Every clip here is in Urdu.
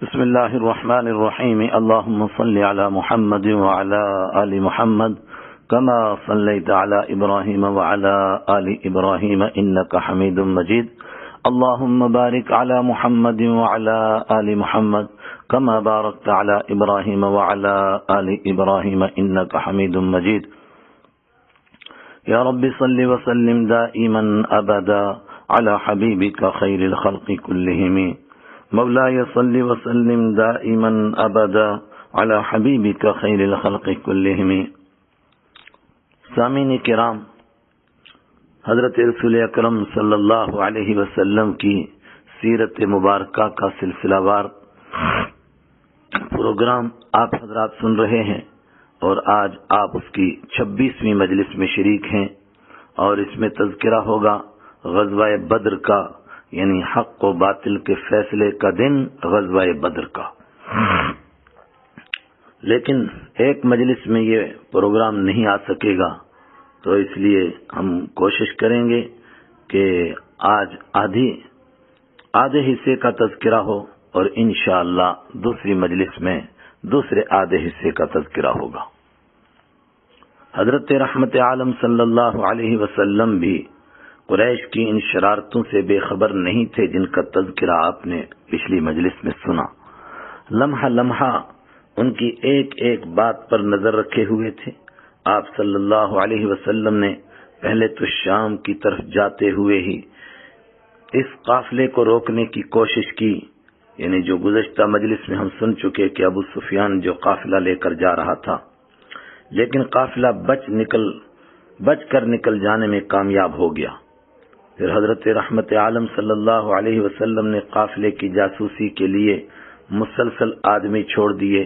بسم الله الرحمن الرحيم. اللهم صل على محمد وعلى آل محمد كما صليت على إبراهيم وعلى آل إبراهيم إنك حميد مجيد. اللهم بارك على محمد وعلى آل محمد كما باركت على إبراهيم وعلى آل إبراهيم إنك حميد مجيد. يا رب صل وسلم دائما أبدا على حبيبك خير الخلق كلهم. مولاي صل وسلم دائما ابدا على حبیبک خیر الخلق کلہم. سامعین کرام، حضرت رسول اکرم صلی اللہ علیہ وسلم کی سیرت مبارکہ کا سلسلہ وار پروگرام آپ حضرات سن رہے ہیں، اور آج آپ اس کی 26ویں مجلس میں شریک ہیں، اور اس میں تذکرہ ہوگا غزوہ بدر کا، یعنی حق و باطل کے فیصلے کا دن غزوہ بدر کا. لیکن ایک مجلس میں یہ پروگرام نہیں آ سکے گا، تو اس لیے ہم کوشش کریں گے کہ آج آدھے حصے کا تذکرہ ہو، اور انشاءاللہ دوسری مجلس میں دوسرے آدھے حصے کا تذکرہ ہوگا. حضرت رحمت عالم صلی اللہ علیہ وسلم بھی قریش کی ان شرارتوں سے بے خبر نہیں تھے جن کا تذکرہ آپ نے پچھلی مجلس میں سنا. لمحہ لمحہ ان کی ایک ایک بات پر نظر رکھے ہوئے تھے. آپ صلی اللہ علیہ وسلم نے پہلے تو شام کی طرف جاتے ہوئے ہی اس قافلے کو روکنے کی کوشش کی، یعنی جو گزشتہ مجلس میں ہم سن چکے کہ ابو سفیان جو قافلہ لے کر جا رہا تھا، لیکن قافلہ بچ کر نکل جانے میں کامیاب ہو گیا. پھر حضرت رحمت عالم صلی اللہ علیہ وسلم نے قافلے کی جاسوسی کے لیے مسلسل آدمی چھوڑ دیے.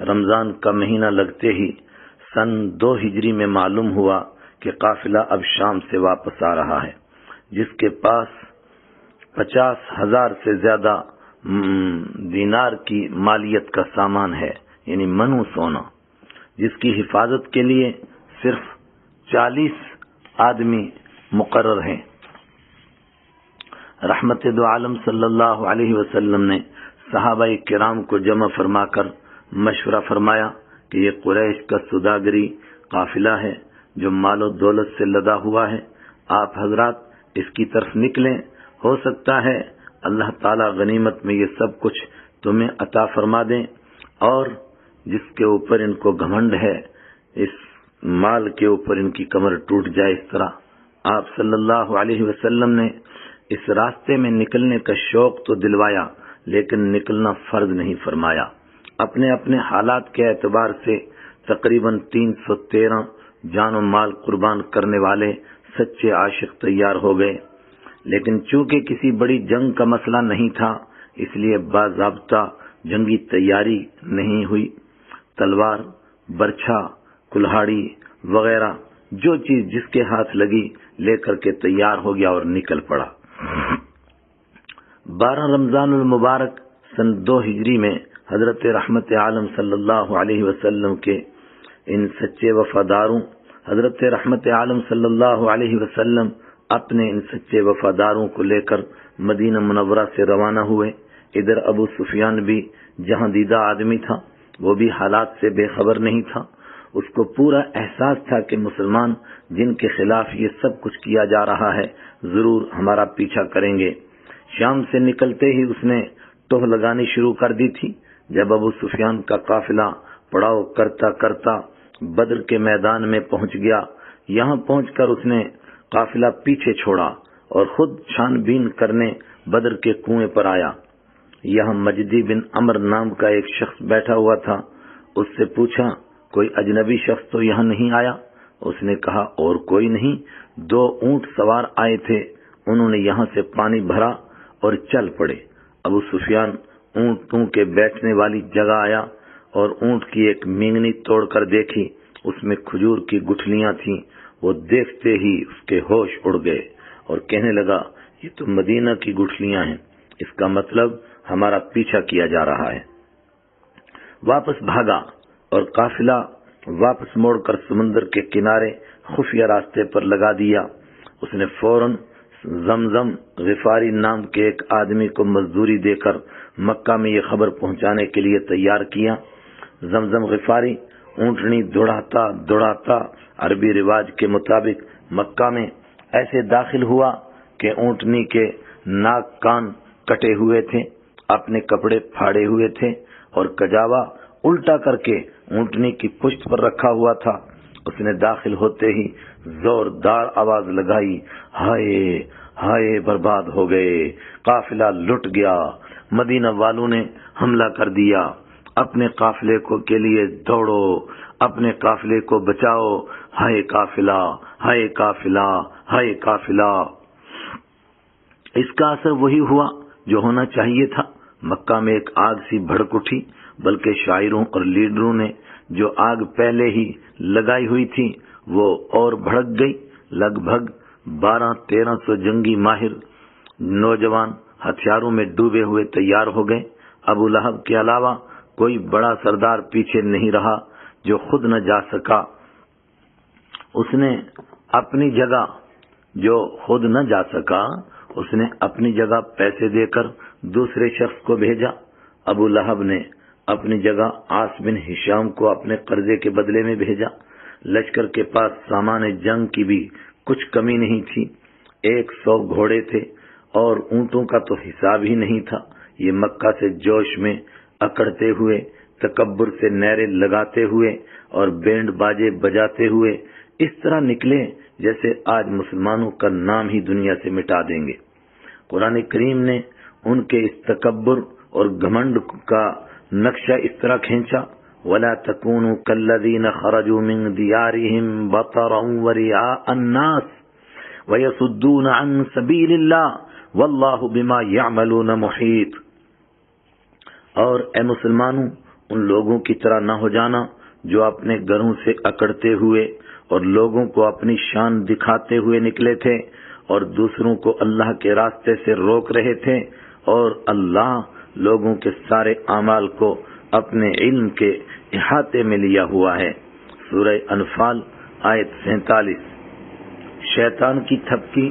رمضان کا مہینہ لگتے ہی سن 2 ہجری میں معلوم ہوا کہ قافلہ اب شام سے واپس آ رہا ہے، جس کے پاس 50,000 سے زیادہ دینار کی مالیت کا سامان ہے، یعنی منو سونا، جس کی حفاظت کے لیے صرف 40 آدمی مقرر ہیں. رحمت دو عالم صلی اللہ علیہ وسلم نے صحابہ کرام کو جمع فرما کر مشورہ فرمایا کہ یہ قریش کا سوداگری قافلہ ہے جو مال و دولت سے لدا ہوا ہے. آپ حضرات اس کی طرف نکلیں، ہو سکتا ہے اللہ تعالی غنیمت میں یہ سب کچھ تمہیں عطا فرما دیں، اور جس کے اوپر ان کو گھمنڈ ہے اس مال کے اوپر ان کی کمر ٹوٹ جائے. اس طرح آپ صلی اللہ علیہ وسلم نے اس راستے میں نکلنے کا شوق تو دلوایا، لیکن نکلنا فرض نہیں فرمایا. اپنے اپنے حالات کے اعتبار سے تقریباً 313 جان و مال قربان کرنے والے سچے عاشق تیار ہو گئے. لیکن چونکہ کسی بڑی جنگ کا مسئلہ نہیں تھا، اس لیے باضابطہ جنگی تیاری نہیں ہوئی. تلوار، برچھا، کلہاڑی وغیرہ جو چیز جس کے ہاتھ لگی لے کر کے تیار ہو گیا اور نکل پڑا. 12 رمضان المبارک سن 2 ہجری میں حضرت رحمت عالم صلی اللہ علیہ وسلم کے ان سچے وفاداروں، حضرت رحمت عالم صلی اللہ علیہ وسلم اپنے ان سچے وفاداروں کو لے کر مدینہ منورہ سے روانہ ہوئے. ادھر ابو سفیان بھی جہاں دیدہ آدمی تھا، وہ بھی حالات سے بے خبر نہیں تھا. اس کو پورا احساس تھا کہ مسلمان جن کے خلاف یہ سب کچھ کیا جا رہا ہے ضرور ہمارا پیچھا کریں گے. شام سے نکلتے ہی اس نے ٹوہ لگانی شروع کر دی تھی. جب ابو سفیان کا قافلہ پڑاؤ کرتا کرتا بدر کے میدان میں پہنچ گیا، یہاں پہنچ کر اس نے قافلہ پیچھے چھوڑا اور خود چھان بین کرنے بدر کے کنویں پر آیا. یہاں مجدی بن عمر نام کا ایک شخص بیٹھا ہوا تھا. اس سے پوچھا کوئی اجنبی شخص تو یہاں نہیں آیا؟ اس نے کہا اور کوئی نہیں، 2 اونٹ سوار آئے تھے، انہوں نے یہاں سے پانی بھرا اور چل پڑے. ابو سفیان اونٹوں کے بیٹھنے والی جگہ آیا اور اونٹ کی ایک مینگنی توڑ کر دیکھی، اس میں کھجور کی گٹھلیاں تھیں. وہ دیکھتے ہی اس کے ہوش اڑ گئے اور کہنے لگا یہ تو مدینہ کی گٹھلیاں ہیں، اس کا مطلب ہمارا پیچھا کیا جا رہا ہے. واپس بھاگا اور قافلہ واپس موڑ کر سمندر کے کنارے خفیہ راستے پر لگا دیا. اس نے فوراً زمزم غفاری نام کے ایک آدمی کو مزدوری دے کر مکہ میں یہ خبر پہنچانے کے لیے تیار کیا۔ زمزم غفاری اونٹنی دوڑاتا عربی رواج کے مطابق مکہ میں ایسے داخل ہوا کہ اونٹنی کے ناک کان کٹے ہوئے تھے، اپنے کپڑے پھاڑے ہوئے تھے اور کجاوا الٹا کر کے اونٹنی کی پشت پر رکھا ہوا تھا۔ اس نے داخل ہوتے ہی زوردار آواز لگائی، ہائے ہائے برباد ہو گئے، قافلہ لٹ گیا، مدینہ والوں نے حملہ کر دیا، اپنے قافلے کے لیے دوڑو، اپنے قافلے کو بچاؤ، ہائے قافلہ، ہائے قافلہ، ہائے قافلہ۔ اس کا اثر وہی ہوا جو ہونا چاہیے تھا۔ مکہ میں ایک آگ سی بھڑک اٹھی، بلکہ شاعروں اور لیڈروں نے جو آگ پہلے ہی لگائی ہوئی تھی وہ اور بھڑک گئی۔ لگ بھگ 1200-1300 جنگی ماہر نوجوان ہتھیاروں میں ڈوبے ہوئے تیار ہو گئے۔ ابو لہب کے علاوہ کوئی بڑا سردار پیچھے نہیں رہا جو خود نہ جا سکا۔ اس نے اپنی جگہ پیسے دے کر دوسرے شخص کو بھیجا۔ ابو لہب نے اپنی جگہ عاص بن ہشام کو اپنے قرضے کے بدلے میں بھیجا۔ لشکر کے پاس سامان جنگ کی بھی کچھ کمی نہیں تھی، 100 گھوڑے تھے اور اونٹوں کا تو حساب ہی نہیں تھا۔ یہ مکہ سے جوش میں اکڑتے ہوئے، تکبر سے نیرے لگاتے ہوئے اور بینڈ باجے بجاتے ہوئے اس طرح نکلے جیسے آج مسلمانوں کا نام ہی دنیا سے مٹا دیں گے۔ قرآن کریم نے ان کے اس تکبر اور گھمنڈ کا نقشہ اس طرح کھینچا، وَلَا تَكُونُوا كَالَّذِينَ خَرَجُوا مِن دِيَارِهِمْ بَطَرًا وَرِئَاءَ النَّاسِ وَيَصُدُّونَ عَن سَبِيلِ اللَّهِ وَاللَّهُ بِمَا يَعْمَلُونَ مُحِيطٌ۔ اور اے مسلمانوں، ان لوگوں کی طرح نہ ہو جانا جو اپنے گھروں سے اکڑتے ہوئے اور لوگوں کو اپنی شان دکھاتے ہوئے نکلے تھے اور دوسروں کو اللہ کے راستے سے روک رہے تھے، اور اللہ لوگوں کے سارے اعمال کو اپنے علم کے احاطے میں لیا ہوا ہے۔ سورہ انفال آیت 47۔ شیطان کی تھپکی۔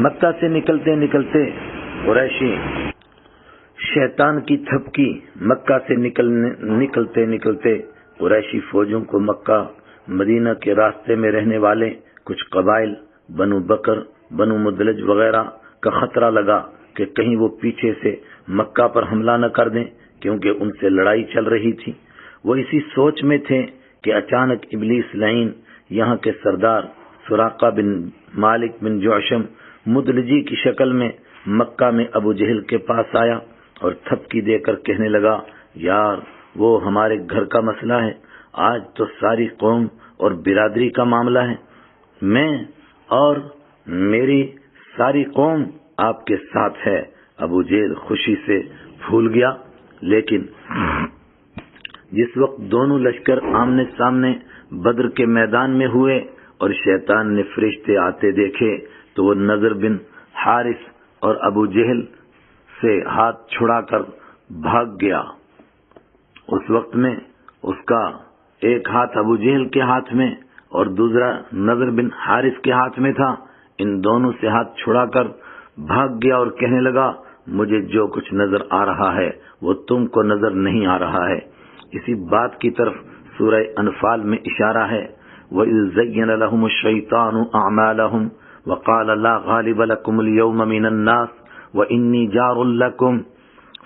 مکہ سے نکلتے نکلتے قریشی شیطان کی تھپکی مکہ سے نکلتے قریشی فوجوں کو مکہ مدینہ کے راستے میں رہنے والے کچھ قبائل بنو بکر، بنو مدلج وغیرہ کا خطرہ لگا کہ کہیں وہ پیچھے سے مکہ پر حملہ نہ کر دیں، کیونکہ ان سے لڑائی چل رہی تھی۔ وہ اسی سوچ میں تھے کہ اچانک ابلیس لعین یہاں کے سردار سراقہ بن مالک بن جعشم مدلجی کی شکل میں مکہ میں ابو جہل کے پاس آیا اور تھپکی دے کر کہنے لگا، یار وہ ہمارے گھر کا مسئلہ ہے، آج تو ساری قوم اور برادری کا معاملہ ہے، میں اور میری ساری قوم آپ کے ساتھ ہے۔ ابو جہل خوشی سے پھول گیا، لیکن جس وقت دونوں لشکر آمنے سامنے بدر کے میدان میں ہوئے اور شیطان نے فرشتے آتے دیکھے تو وہ نضر بن حارث اور ابو جہل سے ہاتھ چھڑا کر بھاگ گیا۔ اس وقت میں اس کا ایک ہاتھ ابو جہل کے ہاتھ میں اور دوسرا نضر بن حارث کے ہاتھ میں تھا۔ ان دونوں سے ہاتھ چھڑا کر بھاگ گیا اور کہنے لگا، مجھے جو کچھ نظر آ رہا ہے وہ تم کو نظر نہیں آ رہا ہے۔ اسی بات کی طرف سورہ انفال میں اشارہ ہے، وَإِذْ زَيَّنَ لَهُمُ الشَّيْطَانُ أَعْمَالَهُمْ وَقَالَ لَا غَالِبَ لَكُمُ الْيَوْمَ مِنَ النَّاسِ وَإِنِّي جَارٌ لَكُمْ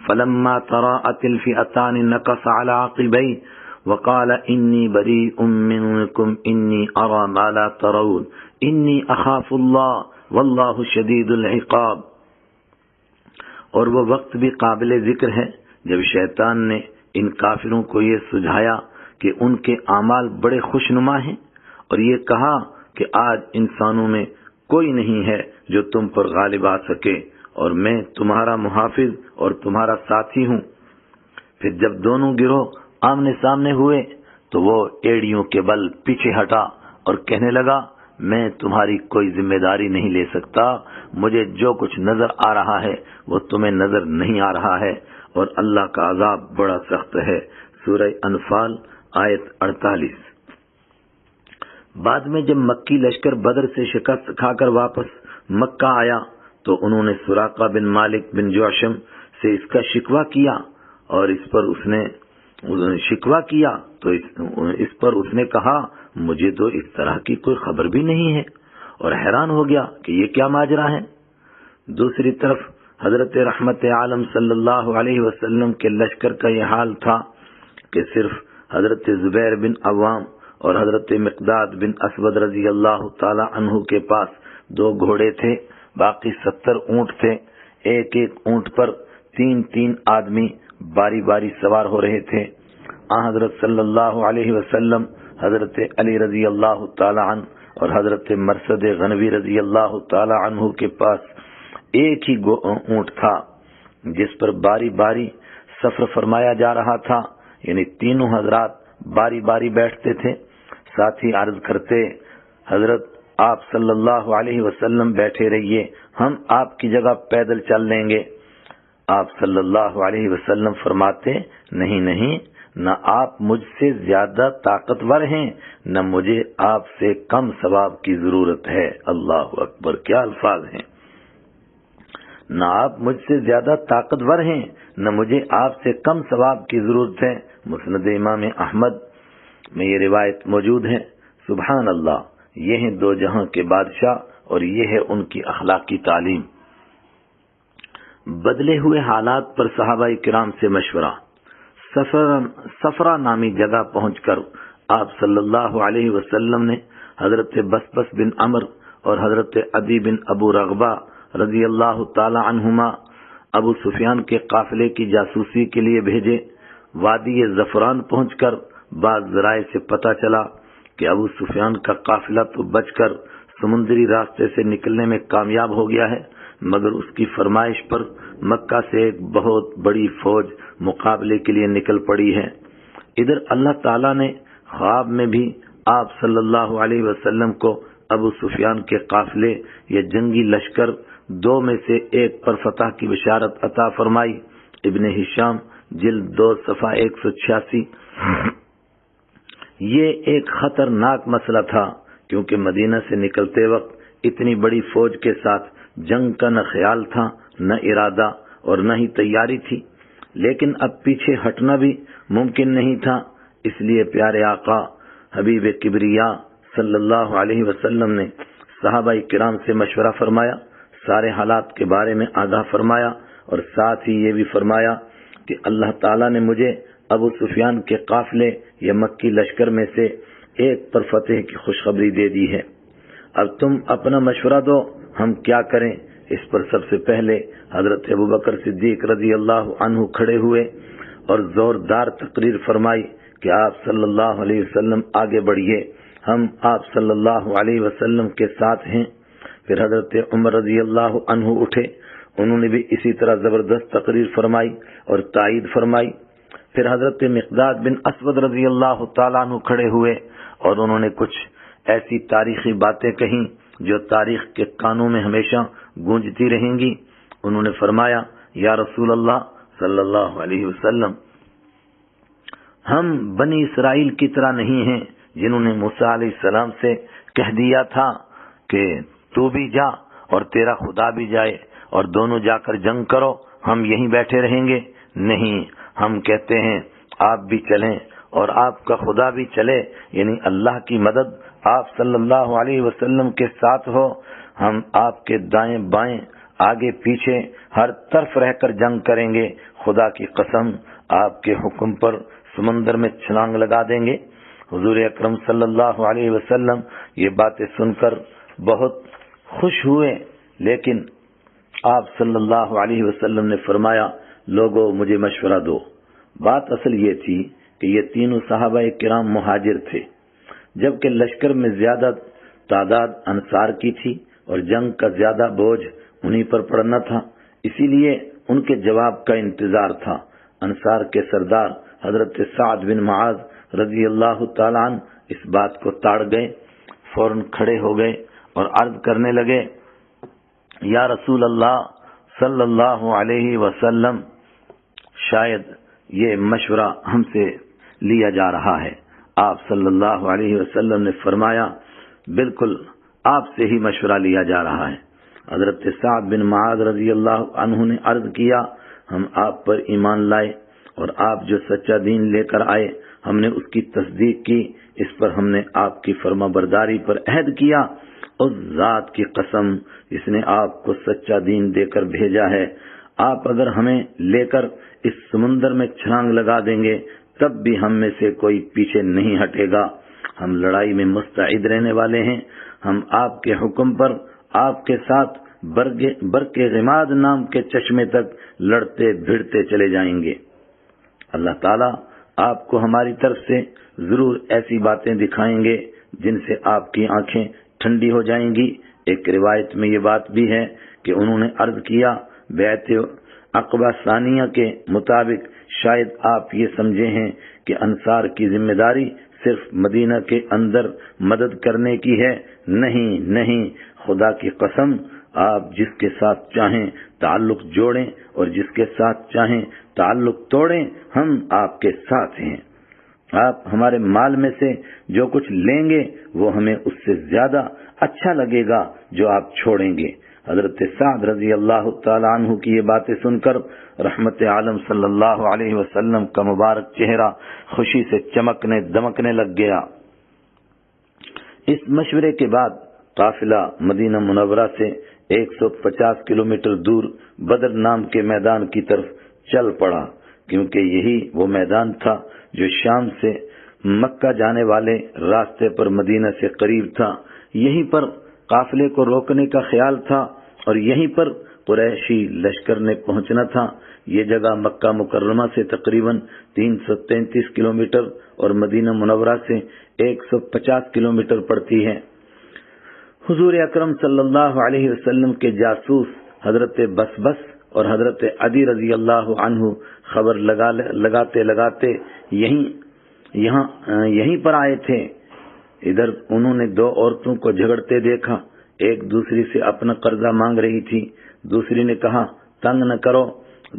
فَلَمَّا تَرَاءَتِ الْفِئَتَانِ نَكَصَ عَلَى عَقِبَيْهِ وَقَالَ إِنِّي بَرِيءٌ مِّنكُمْ إِنِّي أَرَىٰ مَا لَا تَرَوْنَ إِنِّي أَخَافُ اللَّهَ وَاللَّهُ شَدِيدُ الْعِقَابِ۔ اور وہ وقت بھی قابل ذکر ہے جب شیطان نے ان کافروں کو یہ سجھایا کہ ان کے اعمال بڑے خوشنما ہیں، اور یہ کہا کہ آج انسانوں میں کوئی نہیں ہے جو تم پر غالب آ سکے، اور میں تمہارا محافظ اور تمہارا ساتھی ہوں۔ پھر جب دونوں گروہ آمنے سامنے ہوئے تو وہ ایڑیوں کے بل پیچھے ہٹا اور کہنے لگا، میں تمہاری کوئی ذمہ داری نہیں لے سکتا، مجھے جو کچھ نظر آ رہا ہے وہ تمہیں نظر نہیں آ رہا ہے، اور اللہ کا عذاب بڑا سخت ہے۔ سورہ انفال آیت 48۔ بعد میں جب مکی لشکر بدر سے شکست کھا کر واپس مکہ آیا تو انہوں نے سراقہ بن مالک بن جوشم سے اس کا شکوہ کیا اور اس پر اس نے کہا مجھے تو اس طرح کی کوئی خبر بھی نہیں ہے، اور حیران ہو گیا کہ یہ کیا ماجرا ہے۔ دوسری طرف حضرت رحمت عالم صلی اللہ علیہ وسلم کے لشکر کا یہ حال تھا کہ صرف حضرت زبیر بن عوام اور حضرت مقداد بن اسود رضی اللہ تعالی عنہ کے پاس 2 گھوڑے تھے، باقی 70 اونٹ تھے۔ ایک اونٹ پر 3 آدمی باری باری سوار ہو رہے تھے۔ حضرت صلی اللہ علیہ وسلم حضرت علی رضی اللہ تعالی عنہ اور حضرت مرثد غنوی رضی اللہ تعالی عنہ کے پاس ایک ہی اونٹ تھا جس پر باری باری سفر فرمایا جا رہا تھا، یعنی تینوں حضرات باری باری بیٹھتے تھے۔ ساتھ ہی عرض کرتے حضرت آپ صلی اللہ علیہ وسلم بیٹھے رہیے، ہم آپ کی جگہ پیدل چل لیں گے۔ آپ صلی اللہ علیہ وسلم فرماتے نہیں، نہ آپ مجھ سے زیادہ طاقتور ہیں نہ مجھے آپ سے کم ثواب کی ضرورت ہے۔ اللہ اکبر، کیا الفاظ ہیں! نہ آپ مجھ سے زیادہ طاقتور ہیں نہ مجھے آپ سے کم ثواب کی ضرورت ہے۔ مسند امام احمد میں یہ روایت موجود ہے۔ سبحان اللہ، یہ ہیں 2 جہاں کے بادشاہ اور یہ ہے ان کی اخلاقی تعلیم۔ بدلے ہوئے حالات پر صحابہ کرام سے مشورہ۔ صفرا نامی جگہ پہنچ کر آپ صلی اللہ علیہ وسلم نے حضرت بسبس بن عمر اور حضرت عدی بن ابو رغبہ رضی اللہ تعالی عنہما ابو سفیان کے قافلے کی جاسوسی کے لیے بھیجے۔ وادی زفران پہنچ کر بعض ذرائع سے پتہ چلا کہ ابو سفیان کا قافلہ تو بچ کر سمندری راستے سے نکلنے میں کامیاب ہو گیا ہے، مگر اس کی فرمائش پر مکہ سے ایک بہت بڑی فوج مقابلے کے لیے نکل پڑی ہے۔ ادھر اللہ تعالیٰ نے خواب میں بھی آپ صلی اللہ علیہ وسلم کو ابو سفیان کے قافلے یا جنگی لشکر 2 میں سے ایک پر فتح کی بشارت عطا فرمائی۔ ابن ہشام جلد 2 صفحہ 186۔ یہ ایک خطرناک مسئلہ تھا کیونکہ مدینہ سے نکلتے وقت اتنی بڑی فوج کے ساتھ جنگ کا نہ خیال تھا، نہ ارادہ اور نہ ہی تیاری تھی، لیکن اب پیچھے ہٹنا بھی ممکن نہیں تھا۔ اس لیے پیارے آقا حبیب کبریا صلی اللہ علیہ وسلم نے صحابہ کرام سے مشورہ فرمایا، سارے حالات کے بارے میں آگاہ فرمایا اور ساتھ ہی یہ بھی فرمایا کہ اللہ تعالیٰ نے مجھے ابو سفیان کے قافلے یا مکی لشکر میں سے ایک پر فتح کی خوشخبری دے دی ہے۔ اب تم اپنا مشورہ دو، ہم کیا کریں؟ اس پر سب سے پہلے حضرت ابوبکر صدیق رضی اللہ عنہ کھڑے ہوئے اور زوردار تقریر فرمائی کہ آپ صلی اللہ علیہ وسلم آگے بڑھیے، ہم آپ صلی اللہ علیہ وسلم کے ساتھ ہیں۔ پھر حضرت عمر رضی اللہ عنہ اٹھے، انہوں نے بھی اسی طرح زبردست تقریر فرمائی اور تائید فرمائی۔ پھر حضرت مقداد بن اسود رضی اللہ تعالیٰ عنہ کھڑے ہوئے اور انہوں نے کچھ ایسی تاریخی باتیں کہیں جو تاریخ کے کانوں میں ہمیشہ گونجتی رہیں گی۔ انہوں نے فرمایا، یا رسول اللہ صلی اللہ علیہ وسلم، ہم بنی اسرائیل کی طرح نہیں ہیں جنہوں نے موسیٰ علیہ السلام سے کہہ دیا تھا کہ تو بھی جا اور تیرا خدا بھی جائے اور دونوں جا کر جنگ کرو، ہم یہیں بیٹھے رہیں گے۔ نہیں، ہم کہتے ہیں آپ بھی چلیں اور آپ کا خدا بھی چلے، یعنی اللہ کی مدد آپ صلی اللہ علیہ وسلم کے ساتھ ہو۔ ہم آپ کے دائیں بائیں آگے پیچھے ہر طرف رہ کر جنگ کریں گے، خدا کی قسم آپ کے حکم پر سمندر میں چھلانگ لگا دیں گے۔ حضور اکرم صلی اللہ علیہ وسلم یہ باتیں سن کر بہت خوش ہوئے، لیکن آپ صلی اللہ علیہ وسلم نے فرمایا، لوگوں مجھے مشورہ دو۔ بات اصل یہ تھی کہ یہ تینوں صحابہ کرام مہاجر تھے، جبکہ لشکر میں زیادہ تعداد انصار کی تھی اور جنگ کا زیادہ بوجھ انہی پر پڑنا تھا، اسی لیے ان کے جواب کا انتظار تھا۔ انصار کے سردار حضرت سعد بن معاذ رضی اللہ تعالیٰ عنہ اس بات کو تاڑ گئے، فوراً کھڑے ہو گئے اور عرض کرنے لگے، یا رسول اللہ صلی اللہ علیہ وسلم، شاید یہ مشورہ ہم سے لیا جا رہا ہے۔ آپ صلی اللہ علیہ وسلم نے فرمایا، بالکل آپ سے ہی مشورہ لیا جا رہا ہے۔ حضرت سعد بن معاذ رضی اللہ عنہ نے عرض کیا، ہم آپ پر ایمان لائے اور آپ جو سچا دین لے کر آئے ہم نے اس کی تصدیق کی، اس پر ہم نے آپ کی فرما برداری پر عہد کیا۔ اس ذات کی قسم جس نے آپ کو سچا دین دے کر بھیجا ہے، آپ اگر ہمیں لے کر اس سمندر میں چھلانگ لگا دیں گے تب بھی ہم میں سے کوئی پیچھے نہیں ہٹے گا۔ ہم لڑائی میں مستعد رہنے والے ہیں۔ ہم آپ کے حکم پر آپ کے ساتھ برق غماد نام کے چشمے تک لڑتے بھیڑتے چلے جائیں گے۔ اللہ تعالیٰ آپ کو ہماری طرف سے ضرور ایسی باتیں دکھائیں گے جن سے آپ کی آنکھیں ٹھنڈی ہو جائیں گی۔ ایک روایت میں یہ بات بھی ہے کہ انہوں نے عرض کیا، بیعت عقبہ ثانیہ کے مطابق شاید آپ یہ سمجھے ہیں کہ انصار کی ذمہ داری صرف مدینہ کے اندر مدد کرنے کی ہے۔ نہیں، خدا کی قسم، آپ جس کے ساتھ چاہیں تعلق جوڑیں اور جس کے ساتھ چاہیں تعلق توڑیں، ہم آپ کے ساتھ ہیں۔ آپ ہمارے مال میں سے جو کچھ لیں گے وہ ہمیں اس سے زیادہ اچھا لگے گا جو آپ چھوڑیں گے۔ حضرت سعد رضی اللہ تعالیٰ عنہ کی یہ باتیں سن کر رحمت عالم صلی اللہ علیہ وسلم کا مبارک چہرہ خوشی سے چمکنے دمکنے لگ گیا۔ اس مشورے کے بعد قافلہ مدینہ منورہ سے 150 کلومیٹر دور بدر نام کے میدان کی طرف چل پڑا، کیونکہ یہی وہ میدان تھا جو شام سے مکہ جانے والے راستے پر مدینہ سے قریب تھا۔ یہیں پر قافلے کو روکنے کا خیال تھا اور یہیں پر قریشی لشکر نے پہنچنا تھا۔ یہ جگہ مکہ مکرمہ سے تقریباً 333 کلومیٹر اور مدینہ منورہ سے 150 کلومیٹر پڑتی ہے۔ حضور اکرم صلی اللہ علیہ وسلم کے جاسوس حضرت بسبس اور حضرت عدی رضی اللہ عنہ خبر لگاتے یہیں پر آئے تھے۔ ادھر انہوں نے دو عورتوں کو جھگڑتے دیکھا، ایک دوسری سے اپنا قرضہ مانگ رہی تھی۔ دوسری نے کہا، تنگ نہ کرو،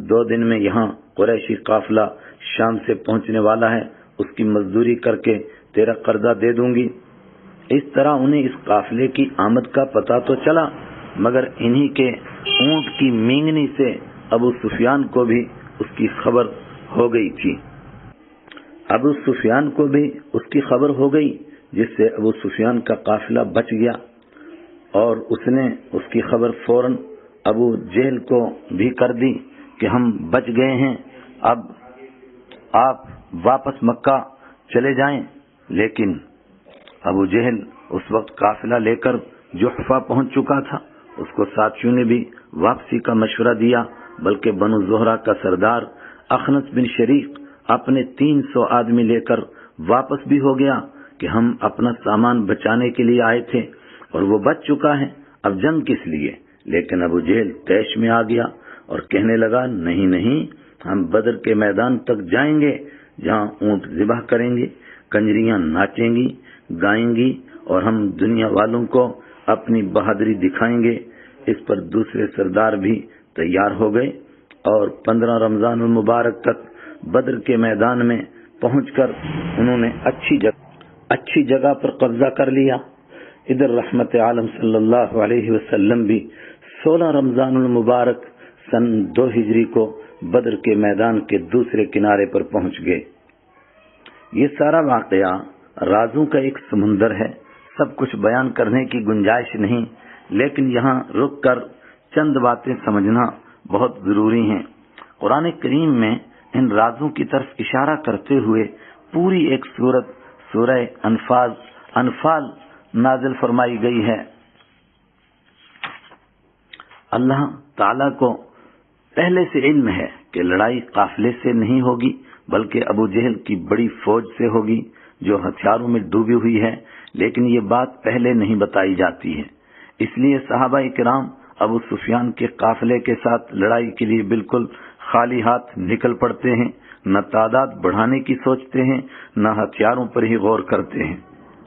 2 دن میں یہاں قریشی قافلہ شام سے پہنچنے والا ہے، اس کی مزدوری کر کے تیرا قرضہ دے دوں گی۔ اس طرح انہیں اس قافلے کی آمد کا پتہ تو چلا، مگر انہی کے اونٹ کی مینگنی سے ابو سفیان کو بھی اس کی خبر ہو گئی تھی۔ ابو سفیان کو بھی اس کی خبر ہو گئی، جس سے ابو سفیان کا قافلہ بچ گیا اور اس نے اس کی خبر فوراً ابو جہل کو بھی کر دی کہ ہم بچ گئے ہیں، اب آپ واپس مکہ چلے جائیں۔ لیکن ابو جہل اس وقت قافلہ لے کر جحفہ پہنچ چکا تھا۔ اس کو ساتھیوں نے بھی واپسی کا مشورہ دیا، بلکہ بنو زہرہ کا سردار اخنس بن شریق اپنے 300 آدمی لے کر واپس بھی ہو گیا کہ ہم اپنا سامان بچانے کے لیے آئے تھے اور وہ بچ چکا ہے، اب جنگ کس لیے۔ لیکن ابو جہل طیش میں آ گیا اور کہنے لگا، نہیں، ہم بدر کے میدان تک جائیں گے جہاں اونٹ ذبح کریں گے، کنجریاں ناچیں گی گائیں گی اور ہم دنیا والوں کو اپنی بہادری دکھائیں گے۔ اس پر دوسرے سردار بھی تیار ہو گئے اور 15 رمضان المبارک تک بدر کے میدان میں پہنچ کر انہوں نے اچھی جگہ پر قبضہ کر لیا۔ ادھر رحمت عالم صلی اللہ علیہ وسلم بھی 16 رمضان المبارک سن 2 ہجری کو بدر کے میدان کے دوسرے کنارے پر پہنچ گئے۔ یہ سارا واقعہ رازوں کا ایک سمندر ہے، سب کچھ بیان کرنے کی گنجائش نہیں، لیکن یہاں رک کر چند باتیں سمجھنا بہت ضروری ہیں۔ قرآن کریم میں ان رازوں کی طرف اشارہ کرتے ہوئے پوری ایک سورہ انفال نازل فرمائی گئی ہے۔ اللہ تعالیٰ کو پہلے سے علم ہے کہ لڑائی قافلے سے نہیں ہوگی بلکہ ابو جہل کی بڑی فوج سے ہوگی جو ہتھیاروں میں ڈوبی ہوئی ہے، لیکن یہ بات پہلے نہیں بتائی جاتی ہے۔ اس لیے صحابہ کرام ابو سفیان کے قافلے کے ساتھ لڑائی کے لیے بالکل خالی ہاتھ نکل پڑتے ہیں، نہ تعداد بڑھانے کی سوچتے ہیں، نہ ہتھیاروں پر ہی غور کرتے ہیں۔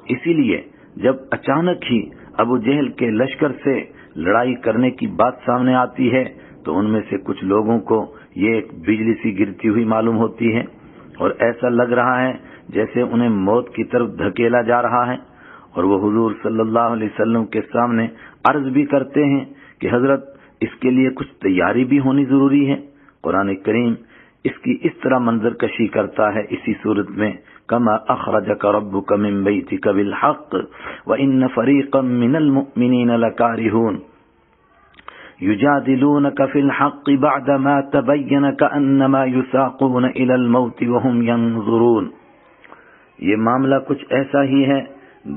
اسی لیے جب اچانک ہی ابو جہل کے لشکر سے لڑائی کرنے کی بات سامنے آتی ہے تو ان میں سے کچھ لوگوں کو یہ ایک بجلی سی گرتی ہوئی معلوم ہوتی ہے اور ایسا لگ رہا ہے جیسے انہیں موت کی طرف دھکیلا جا رہا ہے، اور وہ حضور صلی اللہ علیہ وسلم کے سامنے عرض بھی کرتے ہیں کہ حضرت اس کے لیے کچھ تیاری بھی ہونی ضروری ہے۔ قرآن کریم اس کی اس طرح منظر کشی کرتا ہے اسی صورت میں، کما اخرجک ربک من بیتک بالحق وان فریقا من المؤمنین لکارہون یجادلونک فی الحق بعدما تبین کأنما یساقون الی الموت وهم ینظرون۔ یہ معاملہ کچھ ایسا ہی ہے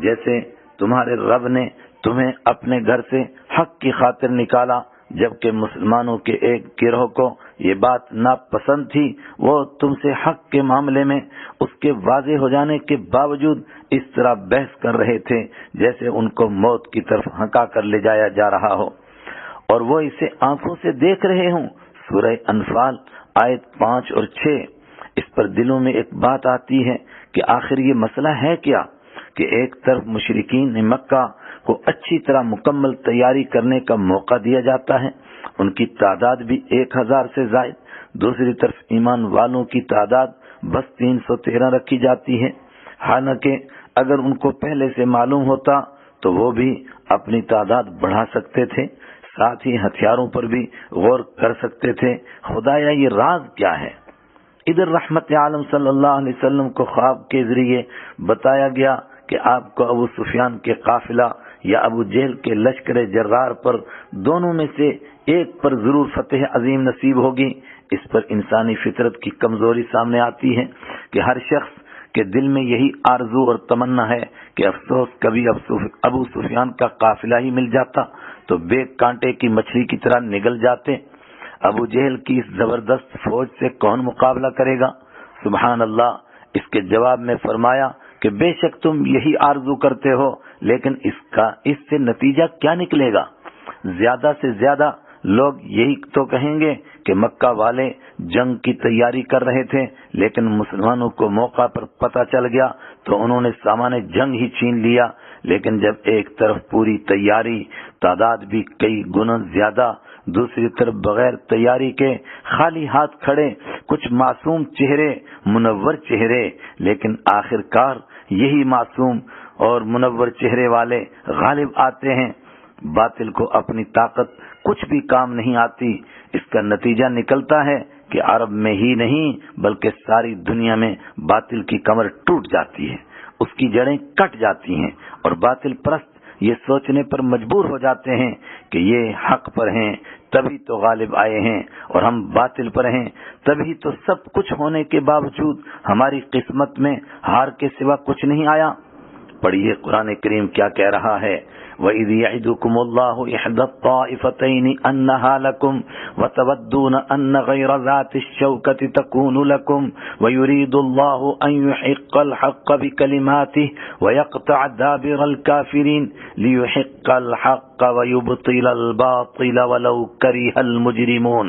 جیسے تمہارے رب نے تمہیں اپنے گھر سے حق کی خاطر نکالا، جبکہ مسلمانوں کے ایک گروہ کو یہ بات ناپسند تھی، وہ تم سے حق کے معاملے میں اس کے واضح ہو جانے کے باوجود اس طرح بحث کر رہے تھے جیسے ان کو موت کی طرف ہنکا کر لے جایا جا رہا ہو، اور وہ اسے آنکھوں سے دیکھ رہے ہوں۔ سورہ انفال آیت 5 اور 6۔ اس پر دلوں میں ایک بات آتی ہے کہ آخر یہ مسئلہ ہے کیا کہ ایک طرف مشرکین مکہ کو اچھی طرح مکمل تیاری کرنے کا موقع دیا جاتا ہے، ان کی تعداد بھی 1000 سے زائد، دوسری طرف ایمان والوں کی تعداد بس 313 رکھی جاتی ہے۔ حالانکہ اگر ان کو پہلے سے معلوم ہوتا تو وہ بھی اپنی تعداد بڑھا سکتے تھے، ساتھ ہی ہتھیاروں پر بھی غور کر سکتے تھے۔ خدایا یہ راز کیا ہے؟ ادھر رحمت عالم صلی اللہ علیہ وسلم کو خواب کے ذریعے بتایا گیا کہ آپ کو ابو سفیان کے قافلہ یا ابو جہل کے لشکر جرار پر دونوں میں سے ایک پر ضرور فتح عظیم نصیب ہوگی۔ اس پر انسانی فطرت کی کمزوری سامنے آتی ہے کہ ہر شخص کے دل میں یہی آرزو اور تمنا ہے کہ افسوس کبھی ابو سفیان کا قافلہ ہی مل جاتا تو بے کانٹے کی مچھلی کی طرح نگل جاتے۔ ابو جہل کی اس زبردست فوج سے کون مقابلہ کرے گا؟ سبحان اللہ۔ اس کے جواب میں فرمایا کہ بے شک تم یہی آرزو کرتے ہو، لیکن اس سے نتیجہ کیا نکلے گا؟ زیادہ سے زیادہ لوگ یہی تو کہیں گے کہ مکہ والے جنگ کی تیاری کر رہے تھے، لیکن مسلمانوں کو موقع پر پتہ چل گیا تو انہوں نے سامان جنگ ہی چھین لیا۔ لیکن جب ایک طرف پوری تیاری، تعداد بھی کئی گنا زیادہ، دوسری طرف بغیر تیاری کے خالی ہاتھ کھڑے کچھ معصوم چہرے، منور چہرے، لیکن آخر کار یہی معصوم اور منور چہرے والے غالب آتے ہیں، باطل کو اپنی طاقت کچھ بھی کام نہیں آتی۔ اس کا نتیجہ نکلتا ہے کہ عرب میں ہی نہیں بلکہ ساری دنیا میں باطل کی کمر ٹوٹ جاتی ہے، اس کی جڑیں کٹ جاتی ہیں، اور باطل پرست یہ سوچنے پر مجبور ہو جاتے ہیں کہ یہ حق پر ہیں تبھی تو غالب آئے ہیں، اور ہم باطل پر ہیں تبھی تو سب کچھ ہونے کے باوجود ہماری قسمت میں ہار کے سوا کچھ نہیں آیا۔ پڑھیے قرآن کریم کیا کہہ رہا ہے۔ وَإِذْ يَعِدُكُمُ اللَّهُ إِحْدَى الطَّائِفَتَيْنِ أَنَّهَا لَكُمْ وَتَوَدُّونَ أَنَّ غَيْرَ ذَاتِ الشَّوْكَةِ تَكُونُ لَكُمْ وَيُرِيدُ اللَّهُ أَن يُحِقَّ الْحَقَّ بِكَلِمَاتِهِ وَيَقْطَعَ دَابِرَ الْكَافِرِينَ لِيُحِقَّ الْحَقَّ وَيُبْطِلَ الْبَاطِلَ وَلَوْ كَرِهَ الْمُجْرِمُونَ۔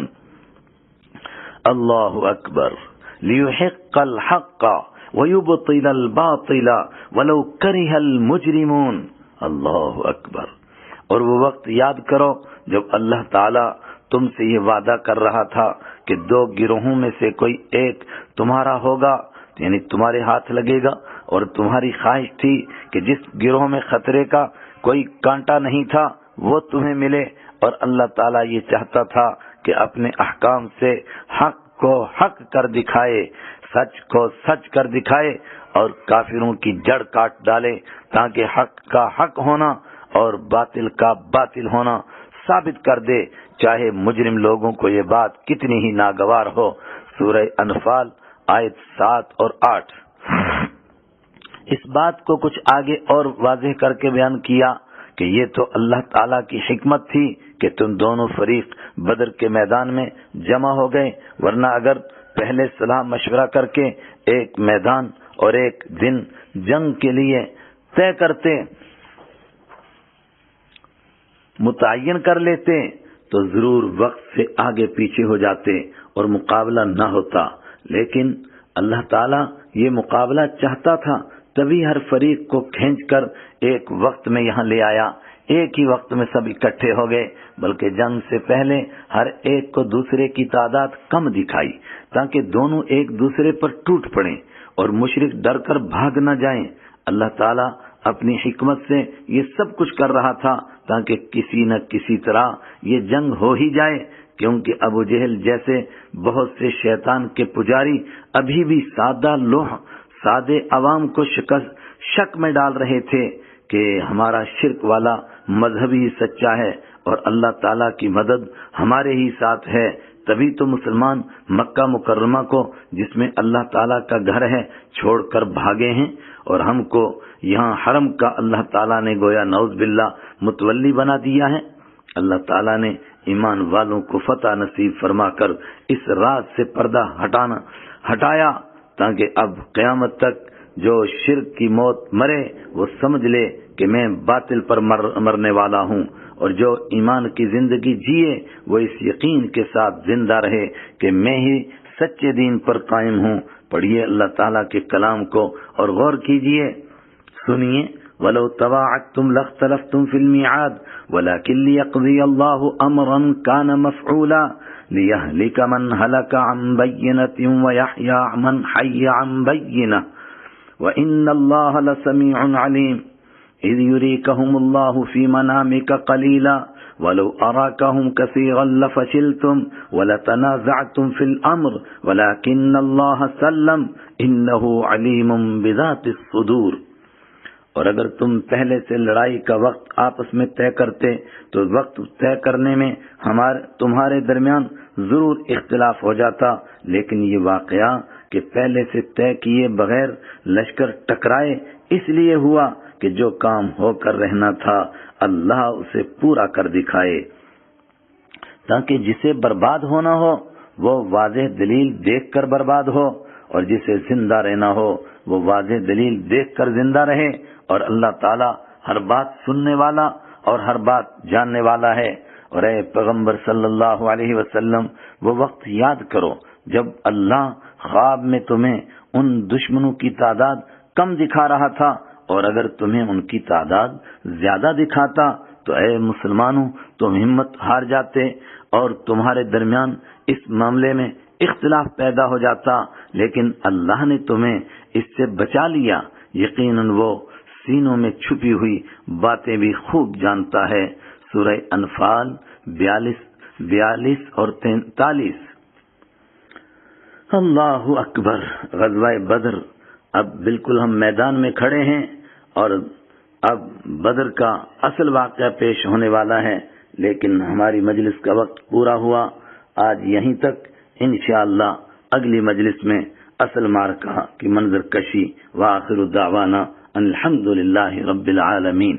اللہ اکبر۔ لِيُحِقَّ الْحَقَّ وَيُبْطِلَ الْبَاطِلَ وَلَوْ كَرِهَ الْمُجْرِمُونَ۔ اللہ اکبر۔ اور وہ وقت یاد کرو جب اللہ تعالی تم سے یہ وعدہ کر رہا تھا کہ 2 گروہوں میں سے کوئی ایک تمہارا ہوگا، یعنی تمہارے ہاتھ لگے گا، اور تمہاری خواہش تھی کہ جس گروہ میں خطرے کا کوئی کانٹا نہیں تھا وہ تمہیں ملے، اور اللہ تعالیٰ یہ چاہتا تھا کہ اپنے احکام سے حق کو حق کر دکھائے، سچ کو سچ کر دکھائے، اور کافروں کی جڑ کاٹ ڈالے، تاکہ حق کا حق ہونا اور باطل کا باطل ہونا ثابت کر دے، چاہے مجرم لوگوں کو یہ بات کتنی ہی ناگوار ہو۔ سورہ انفال آیت 7 اور 8۔ اس بات کو کچھ آگے اور واضح کر کے بیان کیا کہ یہ تو اللہ تعالیٰ کی حکمت تھی کہ تم دونوں فریق بدر کے میدان میں جمع ہو گئے، ورنہ اگر پہلے صلاح مشورہ کر کے ایک میدان اور ایک دن جنگ کے لیے طے کرتے، متعین کر لیتے، تو ضرور وقت سے آگے پیچھے ہو جاتے اور مقابلہ نہ ہوتا۔ لیکن اللہ تعالیٰ یہ مقابلہ چاہتا تھا، تبھی ہر فریق کو کھینچ کر ایک وقت میں یہاں لے آیا، ایک ہی وقت میں سب اکٹھے ہو گئے، بلکہ جنگ سے پہلے ہر ایک کو دوسرے کی تعداد کم دکھائی تاکہ دونوں ایک دوسرے پر ٹوٹ پڑیں اور مشرک ڈر کر بھاگ نہ جائیں۔ اللہ تعالیٰ اپنی حکمت سے یہ سب کچھ کر رہا تھا تاکہ کسی نہ کسی طرح یہ جنگ ہو ہی جائے، کیونکہ ابو جہل جیسے بہت سے شیطان کے پجاری ابھی بھی سادے عوام کو شک میں ڈال رہے تھے کہ ہمارا شرک والا مذہب ہی سچا ہے اور اللہ تعالیٰ کی مدد ہمارے ہی ساتھ ہے۔ تبھی تو مسلمان مکہ مکرمہ کو، جس میں اللہ تعالیٰ کا گھر ہے، چھوڑ کر بھاگے ہیں، اور ہم کو یہاں حرم کا اللہ تعالیٰ نے گویا نعوذ باللہ متولی بنا دیا ہے۔ اللہ تعالیٰ نے ایمان والوں کو فتح نصیب فرما کر اس راز سے پردہ ہٹایا تاکہ اب قیامت تک جو شرک کی موت مرے وہ سمجھ لے کہ میں باطل پر مرنے والا ہوں، اور جو ایمان کی زندگی جیے وہ اس یقین کے ساتھ زندہ رہے کہ میں ہی سچے دین پر قائم ہوں۔ پڑھیے اللہ تعالیٰ کے کلام کو اور غور کیجیے، سنیے۔ وَلَوْ تَوَاعَدْتُمْ لَاخْتَلَفْتُمْ فِي الْمِيعَادِ وَلَكِنْ لِيَقْضِيَ اللَّهُ أَمْرًا كَانَ مَفْعُولًا لِيَهْلِكَ مَنْ هَلَكَ عَنْ بَيِّنَةٍ وَيَحْيَىٰ مَنْ حَيَّ عَنْ بَيِّنَةٍ وَإِنَّ اللَّهَ لَسَمِيعٌ عَلِيمٌ إِذْ يُرِيكَهُمُ اللَّهُ فِي مَنَامِكَ قَلِيلًا وَلَوْ أَرَاكَهُمْ كَثِيرًا لَفَشِلْتُمْ وَلَتَنَازَعْتُمْ فِي الْأَمْرِ وَلَكِنَّ اللَّهَ سَلَّمَ إِنَّهُ عَلِيمٌ بِذَاتِ الصُّدُورِ۔ اور اگر تم پہلے سے لڑائی کا وقت آپس میں طے کرتے تو وقت طے کرنے میں تمہارے درمیان ضرور اختلاف ہو جاتا، لیکن یہ واقعہ کہ پہلے سے طے کیے بغیر لشکر ٹکرائے اس لیے ہوا کہ جو کام ہو کر رہنا تھا اللہ اسے پورا کر دکھائے، تاکہ جسے برباد ہونا ہو وہ واضح دلیل دیکھ کر برباد ہو، اور جسے زندہ رہنا ہو وہ واضح دلیل دیکھ کر زندہ رہے۔ اور اللہ تعالیٰ ہر بات سننے والا اور ہر بات جاننے والا ہے۔ اور اے پیغمبر صلی اللہ علیہ وسلم، وہ وقت یاد کرو جب اللہ خواب میں تمہیں ان دشمنوں کی تعداد کم دکھا رہا تھا، اور اگر تمہیں ان کی تعداد زیادہ دکھاتا تو اے مسلمانوں تم ہمت ہار جاتے اور تمہارے درمیان اس معاملے میں اختلاف پیدا ہو جاتا، لیکن اللہ نے تمہیں اس سے بچا لیا۔ یقیناً وہ سینوں میں چھپی ہوئی باتیں بھی خوب جانتا ہے۔ سورہ انفال 42 اور 43۔ اللہ اکبر۔ غزوہ بدر، اب بالکل ہم میدان میں کھڑے ہیں اور اب بدر کا اصل واقعہ پیش ہونے والا ہے، لیکن ہماری مجلس کا وقت پورا ہوا۔ آج یہیں تک، انشاءاللہ اگلی مجلس میں اصل معرکہ کی منظر کشی۔ وآخر دعوانا الحمدللہ رب العالمین۔